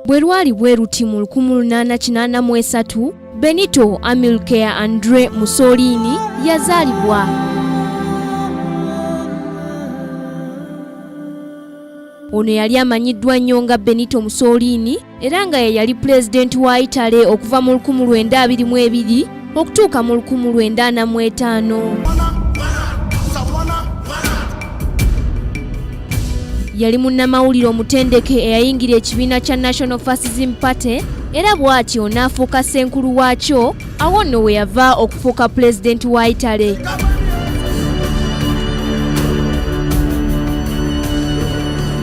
bwe lwali bwe luti mu 1883 Benito Mussolini yazaalibwa. Ono yali amanyiddwa nnyo nga Benito Mussolini era nga yali Pulezidenti wa Yitale okuva mu 1922 okutuuka mu 1945. Yali munnamawulire omutendeke eyayingira ekibiina kya National Fascism Party era bw'atyo n'afuuka ssenkulu waakyo, awo nno we yava okufuuka Pulezidenti wa Yitale.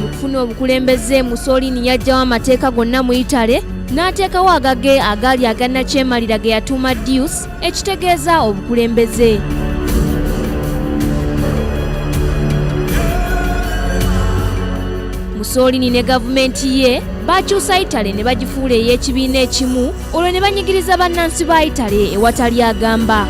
Mu kufuna obukulembeze, Mussolini yaggyawo amateeka gonna mu Yitale n'ateekawo agage agaali agannakyemalira ge yatuuma Deus, ekitegeeza obukulembeze. Mussolini ne gavumenti ye bakyusa Yitale ne bagifuula ey'ekibiina ekimu, olwo ne banyigiriza bannansi ba Yitale ewatali agamba.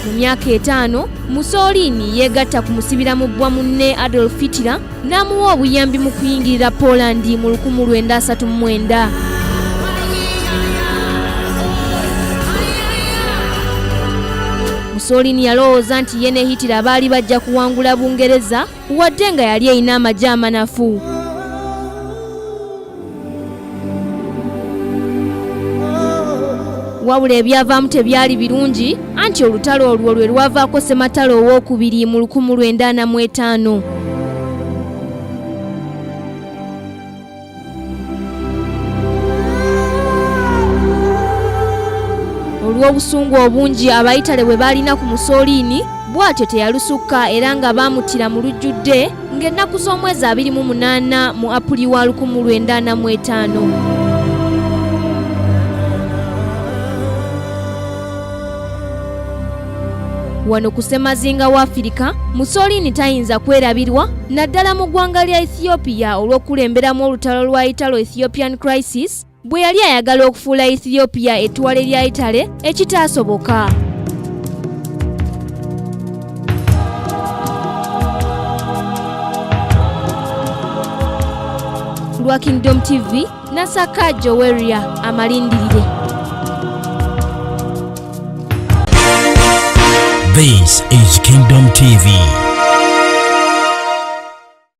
Mu myaka 5 Mussolini yeegatta ku musibira mu bbwa munne Adolf Hitler n'amuwa obuyambi mu kuyingirira Poland mu 1939. Mussolini yalowooza nti ye ne Hitler baali bajja kuwangula Bungereza wadde nga yali eyina amagye amanafu. Wabula ebyavaamu tebyali birungi, anti olutalo olwo lwe lwavaako Ssematalo owookubiri mu 1945. Olw'obusungu obungi Abayitale bwe baalina ku Mussolini, bw'atyo teyalusukka era nga baamuttira mu lujjudde ng'ennaku z'omwezi 28 mu Apuli wa 1945. Wano ku ssemazinga wa Afirika, Mussolini tayinza kwerabirwa naddala mu ggwanga lya Ethiopia olw'okulemberamu olutalo lwa Italo-Ethiopian Crisis, bwe yali ayagala okufuula Ethiopia ettwale lya Yitale ekitaasoboka. Lwa Kingdom TV, Nassaka Joweria amalindirire. This is Kingdom TV.